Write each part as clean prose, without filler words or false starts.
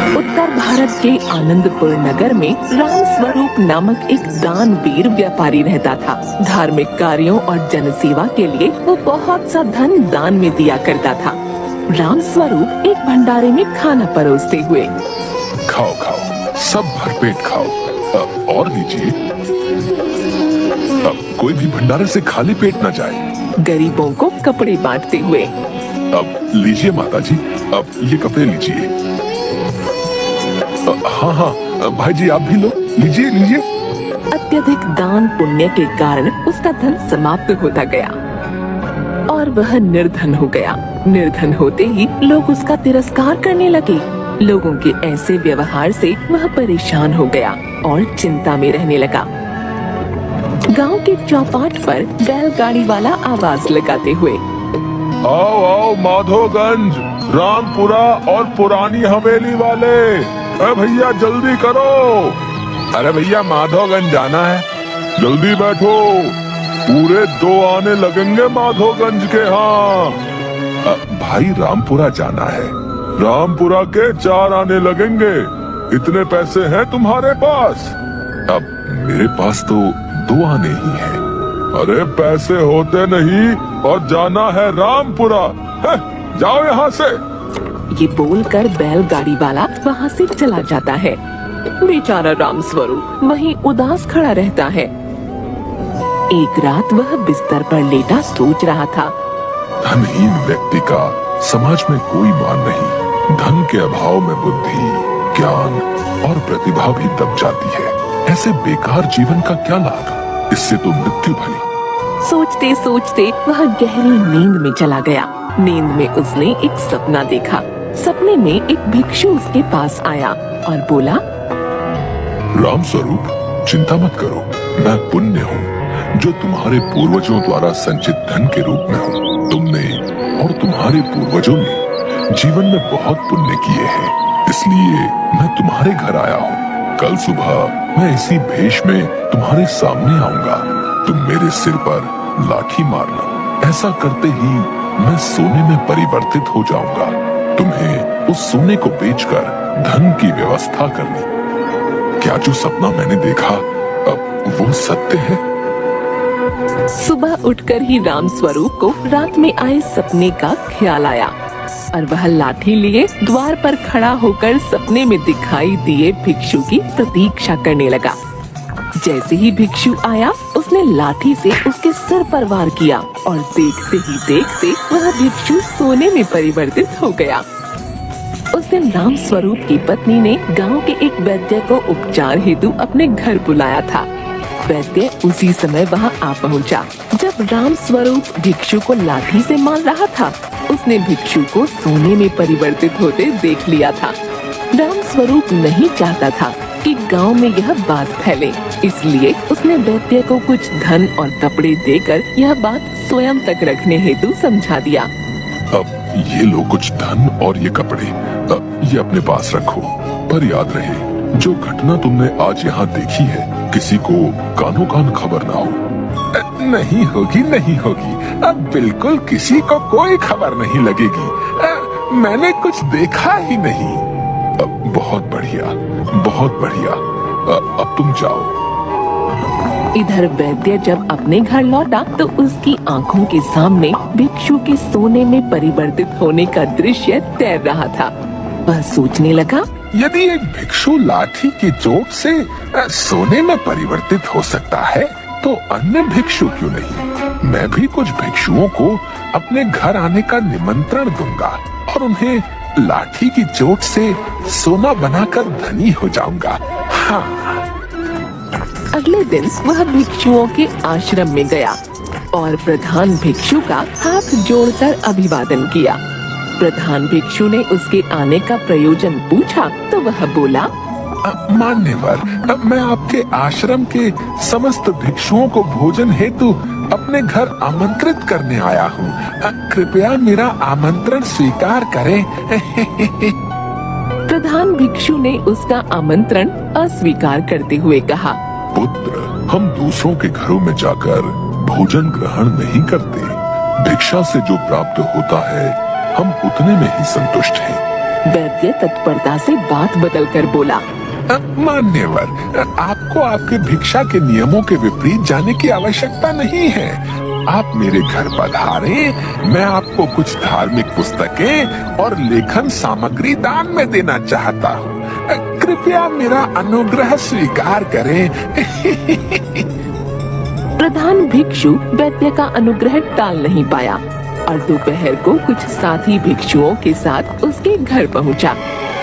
उत्तर भारत के आनंदपुर नगर में राम स्वरूप नामक एक दानवीर व्यापारी रहता था। धार्मिक कार्यों और जनसेवा के लिए वो बहुत सा धन दान में दिया करता था। राम स्वरूप एक भंडारे में खाना परोसते हुए, खाओ खाओ, सब भरपेट खाओ। और लीजिए, कोई भी भंडारे से खाली पेट न जाए। गरीबों को कपड़े बांटते हुए, अब लीजिए माता जी, अब ये कपड़े लीजिए। हाँ हाँ भाई जी, आप भी लो, लीजिए लीजिए। अत्यधिक दान पुण्य के कारण उसका धन समाप्त होता गया और वह निर्धन हो गया। निर्धन होते ही लोग उसका तिरस्कार करने लगे। लोगों के ऐसे व्यवहार से वह परेशान हो गया और चिंता में रहने लगा। गांव के चौपाट पर बैलगाड़ी वाला आवाज लगाते हुए, आओ आओ माधोगंज, रामपुरा और पुरानी हवेली वाले, अरे भैया जल्दी करो। अरे भैया माधोगंज जाना है, जल्दी बैठो, पूरे 2 आने लगेंगे माधोगंज के। हाँ भाई, रामपुरा जाना है, रामपुरा के 4 आने लगेंगे। इतने पैसे हैं तुम्हारे पास? अब मेरे पास तो 2 आने ही हैं। अरे पैसे होते नहीं और जाना है रामपुरा, है? जाओ यहाँ से। ये बोलकर बैलगाड़ी वाला वहाँ से चला जाता है। बेचारा राम स्वरूप वहीं उदास खड़ा रहता है। एक रात वह बिस्तर पर लेटा सोच रहा था, धनहीन व्यक्ति का समाज में कोई मान नहीं। धन के अभाव में बुद्धि, ज्ञान और प्रतिभा भी दब जाती है। ऐसे बेकार जीवन का क्या लाभ, इससे तो मृत्यु भली। सोचते सोचते वह गहरी नींद में चला गया। नींद में उसने एक सपना देखा। सपने में एक भिक्षु उसके पास आया और बोला, राम स्वरूप, चिंता मत करो, मैं पुण्य हूँ जो तुम्हारे पूर्वजों द्वारा संचित धन के रूप में हूँ। तुमने और तुम्हारे पूर्वजों ने जीवन में बहुत पुण्य किए हैं, इसलिए मैं तुम्हारे घर आया हूँ। कल सुबह मैं इसी भेष में तुम्हारे सामने आऊंगा। तुम मेरे सिर पर लाठी मारना। ऐसा करते ही मैं सोने में परिवर्तित हो जाऊंगा। तुम्हें उस सोने को बेचकर धन की व्यवस्था करनी। क्या जो सपना मैंने देखा अब वो सत्य है? सुबह उठकर ही राम स्वरूप को रात में आए सपने का ख्याल आया और वह लाठी लिए द्वार पर खड़ा होकर सपने में दिखाई दिए भिक्षु की प्रतीक्षा करने लगा। जैसे ही भिक्षु आया, उसने लाठी से उसके सिर पर वार किया और देखते ही देखते वह भिक्षु सोने में परिवर्तित हो गया। उस दिन राम स्वरूप की पत्नी ने गांव के एक वैद्य को उपचार हेतु अपने घर बुलाया था। वैद्य उसी समय वहां आ पहुंचा। जब राम स्वरूप भिक्षु को लाठी से मार रहा था, उसने भिक्षु को सोने में परिवर्तित होते देख लिया था। राम स्वरूप नहीं चाहता था कि गांव में यह बात फैले, इसलिए उसने वैद्य को कुछ धन और कपड़े देकर यह बात स्वयं तक रखने हेतु समझा दिया। अब ये लो कुछ धन और ये कपड़े, ये अपने पास रखो। पर याद रहे, जो घटना तुमने आज यहाँ देखी है, किसी को कानो कान खबर ना हो। नहीं होगी, नहीं होगी, अब बिल्कुल किसी को कोई खबर नहीं लगेगी। मैंने कुछ देखा ही नहीं। बहुत बढ़िया, बहुत बढ़िया। अब तुम जाओ। इधर वैद्य जब अपने घर लौटा तो उसकी आंखों के सामने भिक्षु के सोने में परिवर्तित होने का दृश्य तैर रहा था। वह सोचने लगा, यदि एक भिक्षु लाठी की चोट से सोने में परिवर्तित हो सकता है, तो अन्य भिक्षु क्यों नहीं? मैं भी कुछ भिक्षुओं को अपने घर आने का निमंत्रण दूंगा और उन्हें लाठी की चोट से सोना बनाकर धनी हो जाऊंगा। हाँ। अगले दिन वह भिक्षुओं के आश्रम में गया और प्रधान भिक्षु का हाथ जोड़कर अभिवादन किया। प्रधान भिक्षु ने उसके आने का प्रयोजन पूछा तो वह बोला, मान्यवर, मैं आपके आश्रम के समस्त भिक्षुओं को भोजन हेतु अपने घर आमंत्रित करने आया हूँ। कृपया मेरा आमंत्रण स्वीकार करें। प्रधान भिक्षु ने उसका आमंत्रण अस्वीकार करते हुए कहा, पुत्र, हम दूसरों के घरों में जाकर भोजन ग्रहण नहीं करते। भिक्षा से जो प्राप्त होता है, हम उतने में ही संतुष्ट हैं। वैद्य तत्परता से बात बदल कर बोला। मान्यवर, आपको आपके भिक्षा के नियमों के विपरीत जाने की आवश्यकता नहीं है। आप मेरे घर पधारे, मैं आपको कुछ धार्मिक पुस्तकें और लेखन सामग्री दान में देना चाहता हूँ। कृपया मेरा अनुग्रह स्वीकार करें। प्रधान भिक्षु वैद्य का अनुग्रह टाल नहीं पाया और दोपहर को कुछ साथी भिक्षुओं के साथ उसके घर पहुंचा।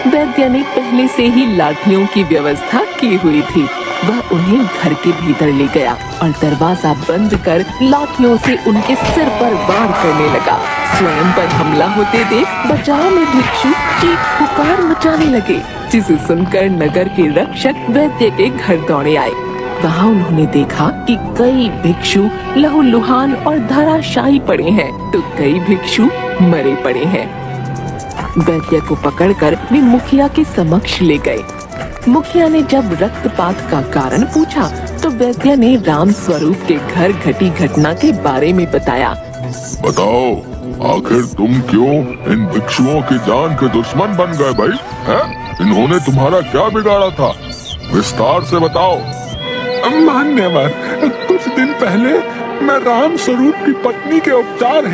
वैद्य ने पहले से ही लाठियों की व्यवस्था की हुई थी। वह उन्हें घर के भीतर ले गया और दरवाजा बंद कर लाठियों से उनके सिर पर वार करने लगा। स्वयं पर हमला होते देख बचाव में भिक्षु चीख पुकार मचाने लगे, जिसे सुनकर नगर के रक्षक वैद्य के घर दौड़े आए। वहाँ उन्होंने देखा कि कई भिक्षु लहूलुहान और धराशायी पड़े हैं, तो कई भिक्षु मरे पड़े हैं। वैद्य को पकड़कर वे मुखिया के समक्ष ले गए। मुखिया ने जब रक्तपात का कारण पूछा तो वैद्य ने राम स्वरूप के घर घटी घटना के बारे में बताया। बताओ, आखिर तुम क्यों इन भिक्षुओं की जान के दुश्मन बन गए भाई? हैं? इन्होंने तुम्हारा क्या बिगाड़ा था? विस्तार से बताओ। मान्यवर, कुछ दिन पहले मैं राम स्वरूप की पत्नी के उपचार